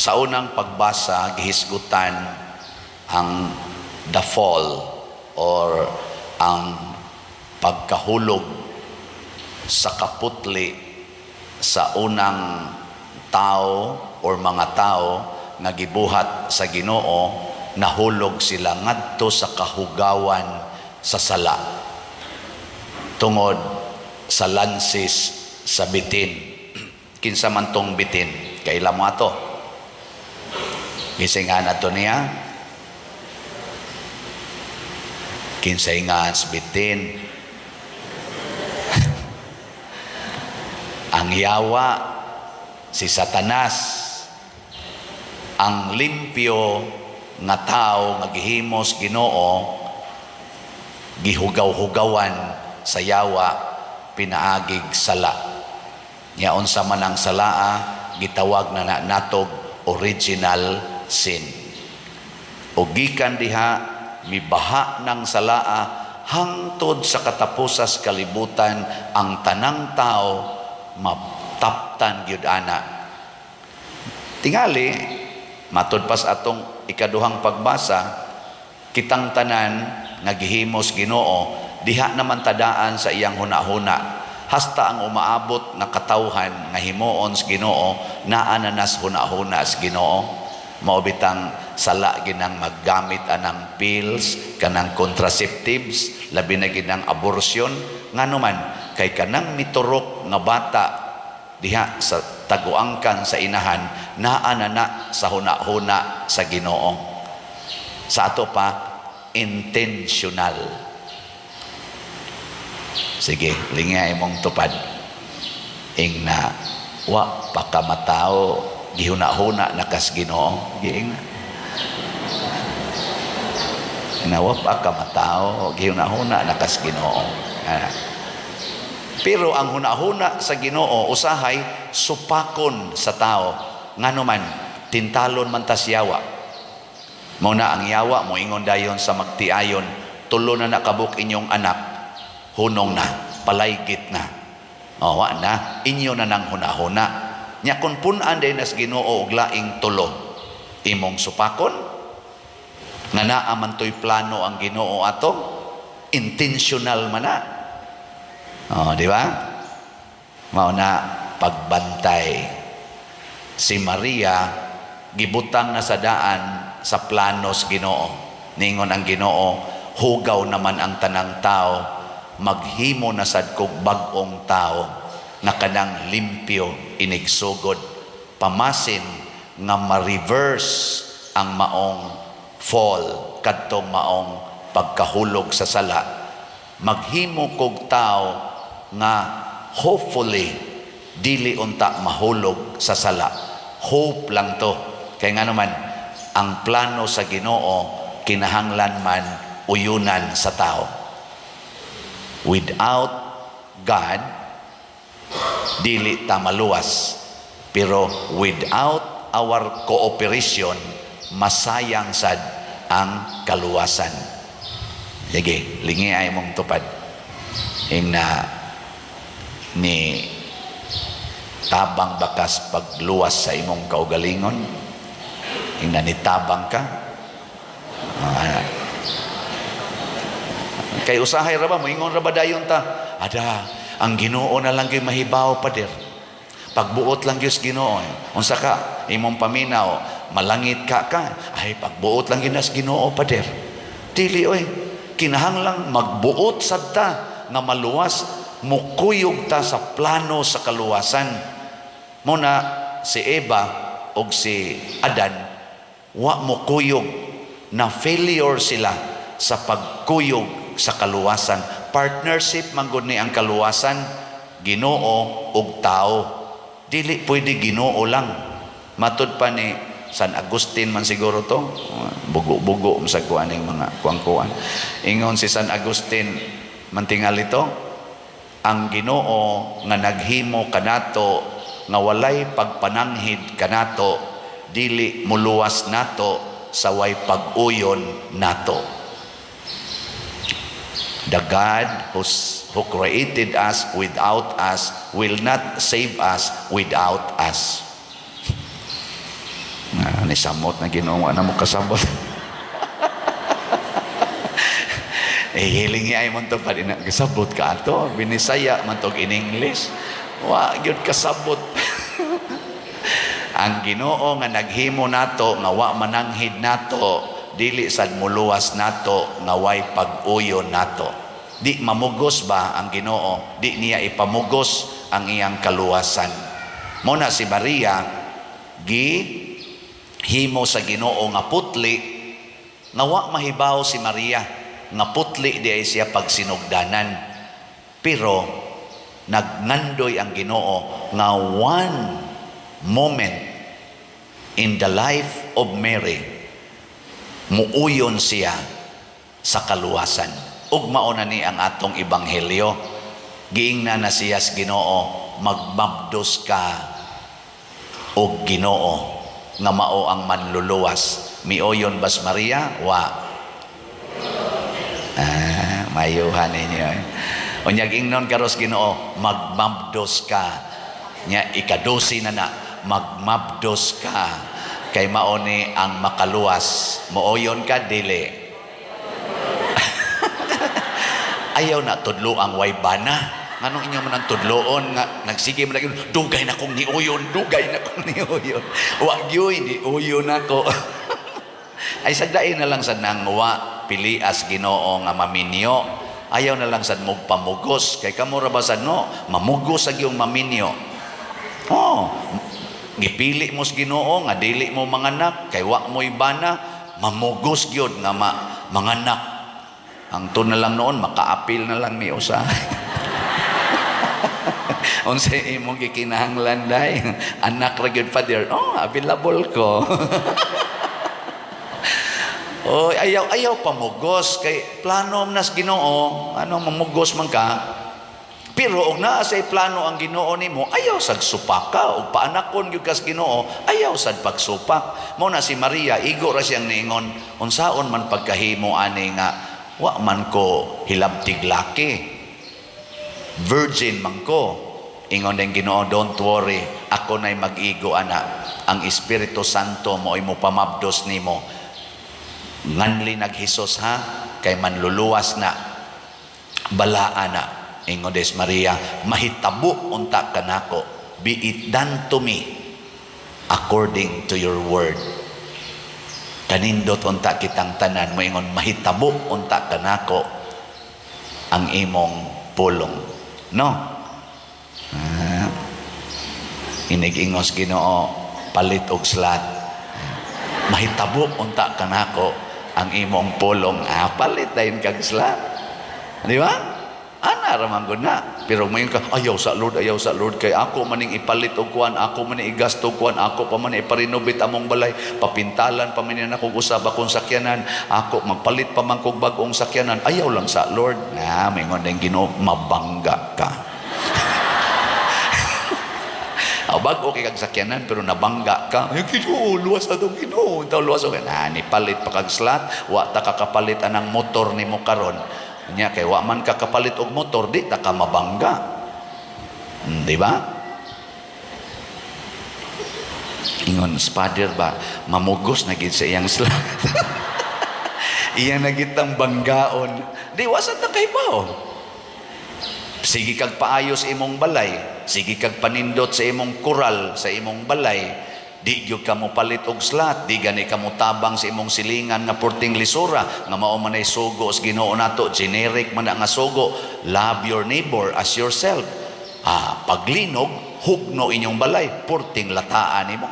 Sa unang pagbasa, gihisgutan ang the fall or ang pagkahulog sa kaputli sa unang tao or mga tao nga gibuhat sa Ginoo, nahulog sila ngadto sa kahugawan sa sala tungod sa lansis sa bitin. Kinsa man tong bitin? Kailan mo ato? Gisingan ato niya. Kinsay nga bitin? Ang yawa, si Satanas. Ang limpyo nga tao nga gihimos Ginoo, gihugaw-hugawan sa yawa, pinaagig sala. Nya unsa man ang salaa, gitawag na natog original sin. O gikan diha, mibaha ng salaa hangtod sa katapusas kalibutan, ang tanang tao mataptan gyud ana. Tingali, matud pas atong ikaduhang pagbasa, kitang tanan nga gihimos Ginoo, diha naman tadaan sa iyang hunahuna. Hasta ang umaabot na katawhan nga himuon sa Ginoo, naa na nas hunahuna sa Ginoo. Maubitang sala ginang maggamit anang pills, kanang contraceptives, labi na ginang abortion, nganuman kay kanang miturok nga bata diha sa taguangkan sa inahan, naa na sa hunahuna sa Ginoo. Sa ato pa, intentional. Sige, lingay mong tupad. Ing na, wa pakamatao, gihuna-huna nakas Ginoo. Giing na, wa pakamatao, gihuna-huna nakas Ginoo. Pero ang huna-huna sa Ginoo, usahay, supakon sa tao. Nganuman, tintalon man tas yawa. Muna ang yawa, moingon dayon sa magtiayon, tulo na nakabuk inyong anak, hunong na, palaygit na. O, wa na, inyo na nang hunahuna. Nya kung punan din as Ginoo og laing tulo, imong supakon, nga naaman to'y plano ang Ginoo ato, intentional man na. O, di ba? Mao na pagbantay. Si Maria, gibutang na sa daan sa planos Ginoo. Ningon ang Ginoo, hugaw naman ang tanang tao, maghimo na sad kog bag-ong tao na kanang limpyo inigsugod, pamasin nga ma-reverse ang maong fall kadtong maong pagkahulog sa sala. Maghimo kog tao nga hopefully dili unta mahulog sa sala. Hope lang to, kay nga naman ang plano sa Ginoo kinahanglan man uyunan sa tao. Without God, dili ta maluwas. Pero without our cooperation, masayang sad ang kaluwasan. Sige, lingi ay mong tupad. Ing na ni tabang bakas pagluwas sa imong kaugalingon. Ing na nitabang ka. Kay usahay ra ba, moingon ra ba dayon ta? Ada, ang Ginoo na lang gyud mahibaw pader. Pagbuot lang gyud Ginoo. Unsa ka imong paminaw, malangit ka, ay pagbuot lang gyud Ginoo pader. Dili oy, kinahanglang magbuot sad ta nga maluwas, mukuyog ta sa plano sa kaluwasan. Muna si Eva og si Adan, wa mukuyog, na failure sila sa pagkuyog sa kaluwasan. Partnership man gud ni ang kaluwasan, Ginoo ug tao. Dili pwede Ginoo lang. Matud pa ni San Agustin man siguro to, bugo-bugo sa kuaning mga kuang-kuan. Ingon si San Agustin mantingal ito, ang Ginoo nga naghimo kanato nga walay pagpananghid kanato, dili muluwas nato sa way pag-uyon nato. The God who created us without us will not save us without us. Ni samot na Ginoo, na mo kasabot. Hiling niya ay mo to pa rin kasabot ka ato. Binisaya man to in English. Wa gyud kasabot. Ang Ginoo nga naghimo nato nga wa mananghid nato, dili sad muluwas nato nga way pag-uyon nato. Di mamugos ba ang Ginoo? Di niya ipamugos ang iyang kaluwasan. Muna si Maria himo sa Ginoo nga putli, nga wa mahibaw si Maria nga putli di ay siya pagsinugdanan, pero nagngandoy ang Ginoo nga one moment in the life of Mary muuyon siya sa kaluwasan. Ug mao na ni ang atong ebanghelyo, giingna na siya sa Ginoo, magmabdos ka og Ginoo nga mao ang manluluwas. Miuyon bas Maria? Wa. Mayuhan ninyo. Unyag ingnon karos Ginoo, magmabdos ka. Nya ikadusi na magmabdos ka. Kay mao ni ang makaluwas. Muuyon ka dili. Ayaw na tudlo ang way bana. Nganong inyo man ang tudloon nga nagsige man lagi, dugay na kong niuyon, dugay na kong niuyon. Wa gyoy niuyon ako. Ay sagdain na lang sad nang wa pilias Ginoo nga maminyo. Ayaw na lang sad mo pamugos kay kamo ra ba sad no mamugos sa gyung maminyo. Gipili mo sa Ginoo nga dili mo manganak kay wa mo ibana, mamugos gyud nga manganak. Ang to na lang noon makaapil na lang ni usa. Unsay imong gikinahanglan day? Anak ra gyud father. Available ko. Ayaw pamugos kay plano nas Ginoo, mamugos man ka. Pero og naa say plano ang Ginoo nimo, ayaw sad supaka og paanakon gyud kas Ginoo, ayaw sad pagsupak. Mao na si Maria, igo ra siyang niingon, unsaon man pagkahimo ani nga wa man ko hilabtig laki. Virgin man ko. Ingon ng Ginoo, don't worry, ako na'y mag-igo ana. Ang Espiritu Santo mo imo pamabdos nimo. Nganli naghisos ha, kay manluluwas na, balaan na. Ingon des Maria, mahitabo unta kanako, be it done to me according to your word. Kanindot unta kitang tanan mo, ingon mahitabo unta kanako ang imong pulong. No? Inig-ingos Ginoo, palit og slat. Mahitabo unta kanako ang imong pulong. Palit dayon kag slat. Di ba? Ana ra man gud na. Pero mayon ka, ayaw sa Lord kay ako maning ipalit og kuan, ako maning igasto kuan, ako pa man iparenovate among balay, papintalan pa man ako usab akong sakyanan, ako magpalit pa man kog bag-ong sakyanan. Ayaw lang sa Lord. Mayon ding Ginoo, mabangga ka. Bago kay kag sakyanan pero nabangga ka. Ay Ginoo, luwas atong Ginoo. Taw luwas og ni palit pa kag slat, wa ta kakapalit anang motor nimo karon. Nya kay wa man ka kapalit og motor, di ta ka mabangga. Di ba? Ingon father ba, mamugos na gid sa iyang slat. Iya na gitang banggaon. Di wasa ta kay bao. Sige kag paayos imong balay, sige kag panindot sa imong kural sa imong balay, di gyud ka mo palit og slat, di gani ka mo tabang sa imong silingan nga porting lisura nga mao man ay sugo sa Ginoo nato, generic man nga sugo, love your neighbor as yourself. Paglinog, hugno inyong balay, porting lataan nimo.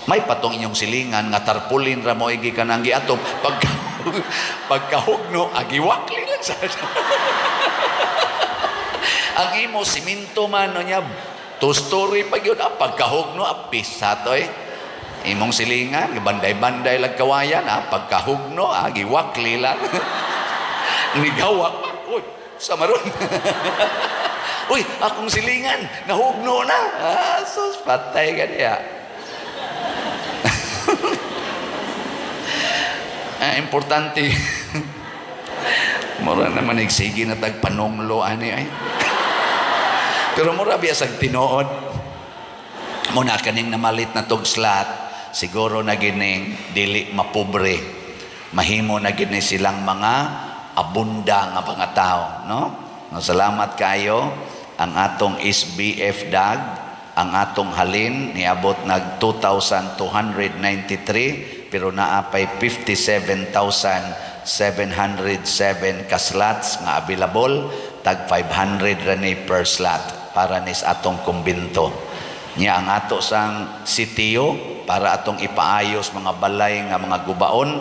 May patong inyong silingan nga tarpulin ra mo igi kanang giatom pagkahugno agiwakli lang sa ang imo siminto man no niya 2-story pa gyud pagkahugno apis sato imong silingan banday-banday lag kawayan pagkahugno agiwakli lang nigawak uy sa maron uy akong silingan nahugno na sus patay ka diya. Importante mura naman nagsige na tagpanonglo ani ay pero mura biya sag tinuod Muna kaning namalit na tog slot, siguro na gining dili mapobre. Mahimo na gini silang mga abunda nga mga tao, no? Salamat kayo ang atong SBF DAG, ang atong halin niabot nag 2,293 pero naapay 57,707 ka slots nga available, tag 500 rani per slot para nis atong kumbinto. Nya ang ato sang sitiyo para atong ipaayos mga balay nga mga gubaon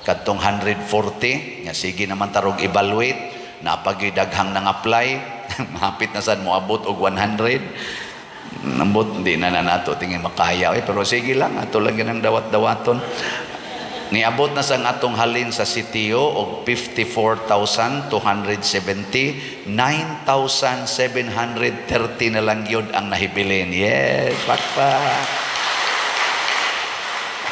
kadtong 140 nya sige naman tarog evaluate na pagidaghang nang apply mahapit na sad moabot og 100 nambot hindi na nato tingin makaya pero sige lang ato lang ganang dawat-dawaton. Niabot na sang atong halin sa sitiyo og 54,270, 9,730 na lang yun ang nahibilin. Yes, pakpak.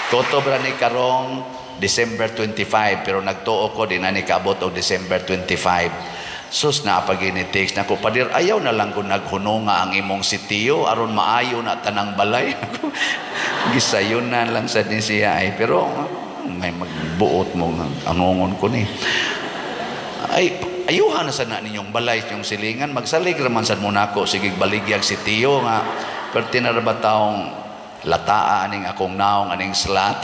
Kotobra ni karong December 25, pero nagtuo ko din na ni kaabot og December 25. Sus na pag-initext na ko, padir, ayaw na lang kung naghununga ang imong sitiyo, aron maayo na tanang balay. Gisayon na lang sa din siya ay, pero may magbuot mo angongon ko ni ay ayuhan na sana ninyong balay yung silingan magsalig raman sad mo nako sige baligyag si Tiyo nga perti na ba taong lataa aning akong naong aning slot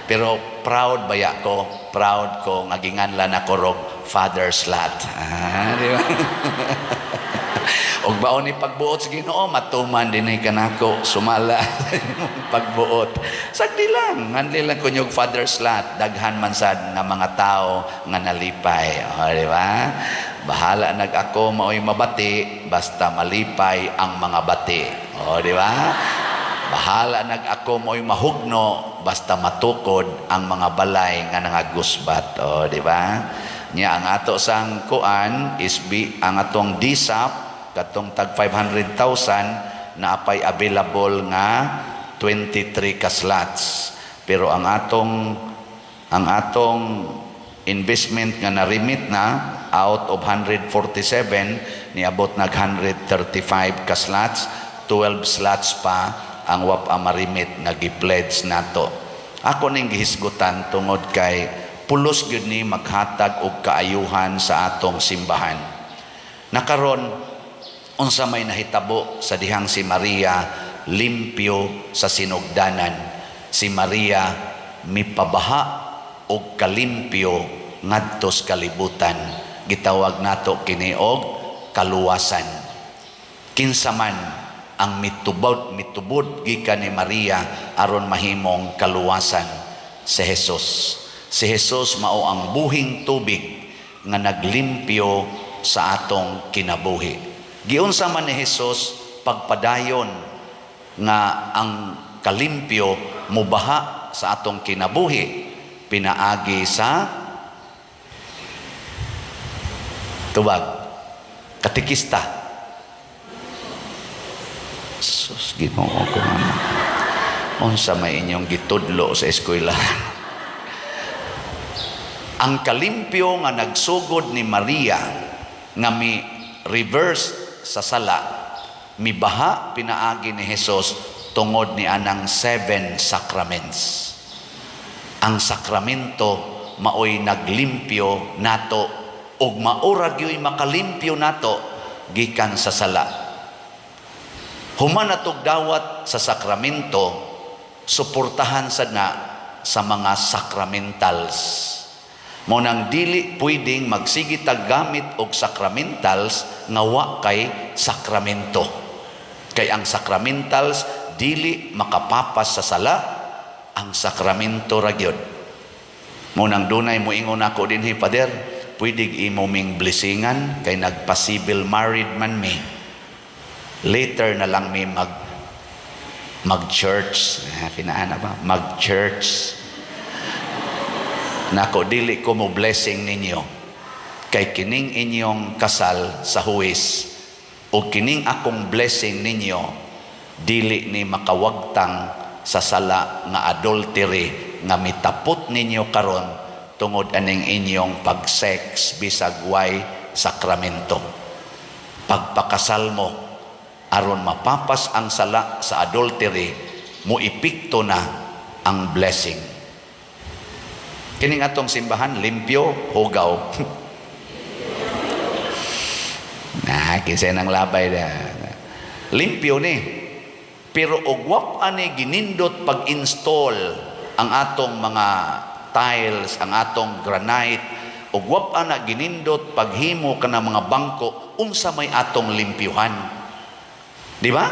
pero proud baya ko proud ko nga ginganlan ako rog father slot di ba og baon ni pagbuot sa Ginoo matuman dinay kanako sumala pagbuot sagdi lang nganli lang kunyog father slot daghan man sad nga mga tao nga nalipay di ba bahala nag ako maoy mabati basta malipay ang mga bati di ba bahala nag ako maoy mahugno basta matukod ang mga balay nga nangagusbat di ba nya ang ato sang kuan is ang atong DSAP katong tag 500,000 na apay available nga 23 ka slots pero ang atong investment nga na-remit na out of 147 niabot nag 135 ka slots 12 slots pa ang wap ma-remit nga gi-pledge nato ako ning gihisgutan tungod kay pulos gyud ni maghatag og kaayuhan sa atong simbahan nakaron unsa may nahitabo sa dihang si Maria limpyo sa sinugdanan si Maria mipabaha og kalimpyo ngadtos kalibutan gitawag nato kini og kaluwasan kinsa man ang mitubod gikan ni Maria aron mahimong kaluwasan si Jesus mao ang buhing tubig nga naglimpyo sa atong kinabuhi. Giunsa man ni Jesus pagpadayon nga ang kalimpyo mubaha sa atong kinabuhi pinaagi sa tubag katikista. Sus Ginoo ko man. Unsa may inyong gitudlo sa eskwela? Ang kalimpyo nga nagsugod ni Maria nga mi reverse sa sala mibaha pinaagi ni Jesus tungod ni anang 7 sacraments. Ang sakramento maoy naglimpyo nato ug maura gyud makalimpyo nato gikan sa sala. Human natog dawat sa sakramento suportahan sad na sa mga sacramentals. Mo nang dili pwedeng magsige tag gamit og sacramentals nga wa kay sakramento. Kay ang sacramentals dili makapapas sa sala, ang sakramento ra gyud. Mo nang dunay moingon ako dinhi Pader, pwede imo ming blessingan kay nagpa-civil married man mi. Later na lang mi mag-church. Pinaana ba? Mag-church. Nako dili ko mo blessing ninyo kay kining inyong kasal sa huwis o kining akong blessing ninyo dili ni makawagtang sa sala nga adultery nga mitapot ninyo karon tungod aning inyong pag-sex bisag way sakramento. Pagpakasal mo aron mapapas ang sala sa adultery, muipikto na ang blessing. Kining atong simbahan, limpyo, hugaw. Kisay ng labay na. Limpyo ni. Pero ugwap ani ginindot pag-install ang atong mga tiles, ang atong granite, ugwap ana ginindot paghimo ka ng mga bangko, unsa may atong limpyuhan. Di ba?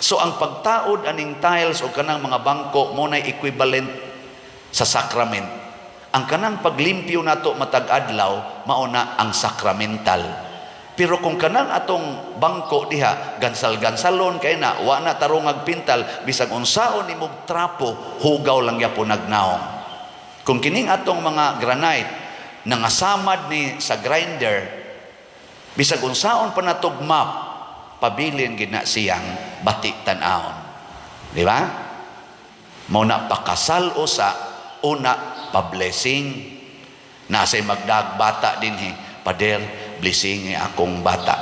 So ang pagtaod aning tiles o kanang mga bangko mo na equivalent sa sakrament. Ang kanang paglimpyo nato matag adlaw mauna ang sakramental. Pero kung kanang atong bangko diha gansal-gansalon kay na wa na tarong pintal, bisag unsaon nimog trapo, hugaw lang gyapon nagnaong. Kung kining atong mga granite nangasamad ni sa grinder, bisag unsaon pa natog map, pabilin gid na siyang bati tan-awon. Di ba? Mao na pakasal usa, una pa-blessing. Nasay magdagbata dinhi, Pader, blessing akong bata.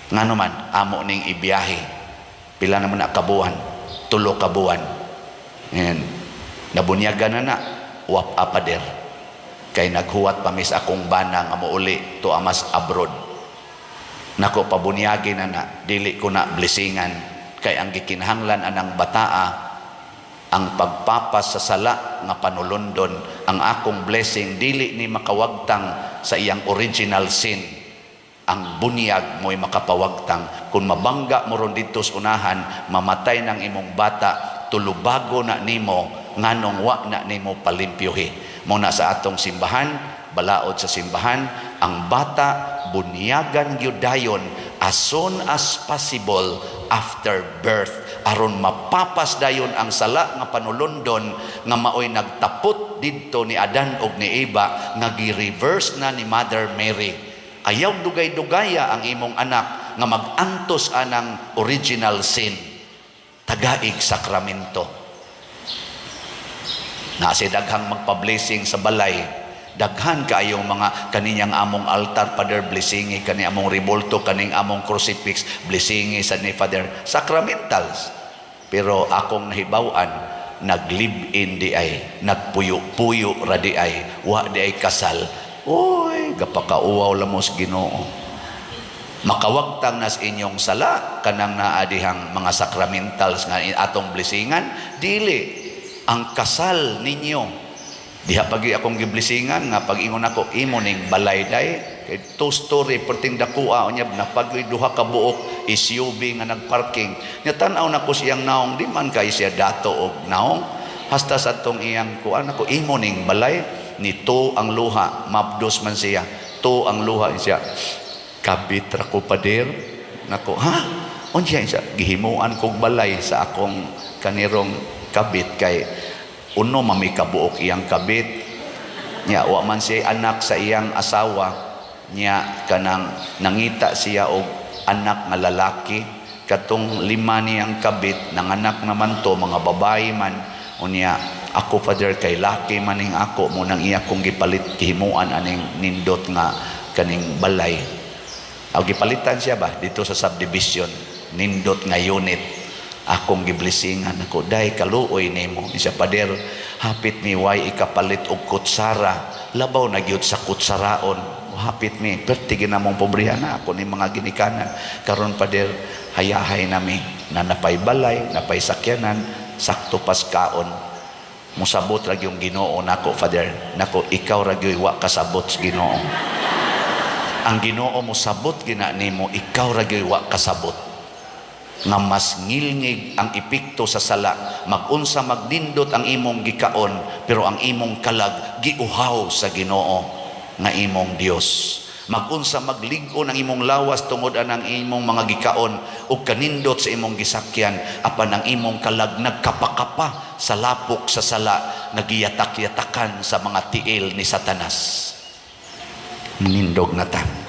Ngano man amo ning ibiyahe. Pila naman na kabuan, 3 kabuan. And nabunyagan na wap Pader. Kay naghuwat pa mis akong bana nga mouli to amas abroad. Nako pabunyagi na dili ko na blessingan, kay ang gikinahanglan anang bataa ang pagpapas sa sala nga panulundon. Ang akong blessing dili ni makawagtang sa iyang original sin. Ang bunyag mo'y makapawagtang. Kung mabangga mo ron dito sa unahan, mamatay ng imong bata, tulubago na nimo, nganong wa na nimo palimpyuhi. Muna sa atong simbahan, balaod sa simbahan, ang bata bunyagan gyudayon as soon as possible after birth, aron mapapas dayon ang sala nga panulundon nga maoy nagtapot didto ni Adan og ni Eva, nga gi-reverse na ni Mother Mary. Ayaw dugay-dugaya ang imong anak nga mag-antos anang original sin. Tagaig sakramento. Nasi daghang magpa-blessing sa balay, daghan kayong mga kaninyang among altar, Father, blessingi kani among rebolto, kaning among crucifix, blessingi sa ni Father, sacramentals. Pero akong nahibawan, nag-live-in di ay, nagpuyo-puyo ra di ay, wa di ay kasal. Oy, gapakauwaw lamos Ginoo. Makawagtang nas inyong sala kanang naadihang mga sacramentals nga atong blessingan, dili ang kasal ninyo. Diha pagi akong giblisingan nga pag ingon ako imo ning balay day, kay 2 story perting dakua unya na pag duha ka buok SUV nga nagparking. Nya tan-aw nako siyang naong, di man kay siya dato og naong. Hasta sa tong iyang kuan ako imo ning balay ni to ang luha, mabdos man siya. To ang luha siya. Kabit ra ko Pader. Nako, ha? Unya siya gihimuan kog balay sa akong kanirong kabit kay uno mami kabuok iyang kabit nya wa man siya anak sa iyang asawa nya kanang nangita siya og anak nga lalaki, katong 5 niyang kabit nanganak naman to mga babae man. Unya ako Father kay laki maning ako mo nang iya kong gipalit kihimuan aning nindot nga kaning balay. Gipalitan siya ba dito sa subdivision nindot nga unit. Akong giblisingan ako, day kaluoy nimo. Siya Pader, hapit mi way ikapalit og kutsara, labaw na gyud sa kutsaraon. Hapit mi, perti ginamong pobrihan na ako ni mga ginikanan. Karon Pader, hayahay nami na napay balay, napay sakyanan, sakto pas kaon. Musabot ra yung Ginoo nako Father, nako ikaw ra gyud wa kasabot sa Ginoo. Ang Ginoo mo sabot gina nimo, ikaw ra gyud wa kasabot. Nga mas ngilngig ang epekto sa sala, magunsa magdindot ang imong gikaon, pero ang imong kalag giuhaw sa Ginoo nga imong Dios. Magunsa magligon ang imong lawas tungod anang imong mga gikaon ug kanindot sa imong gisakyan, apan ang imong kalag nagkapakapa sa lapok sa sala, nagiyatak-yatakan sa mga tiil ni Satanas. Manindog na ta.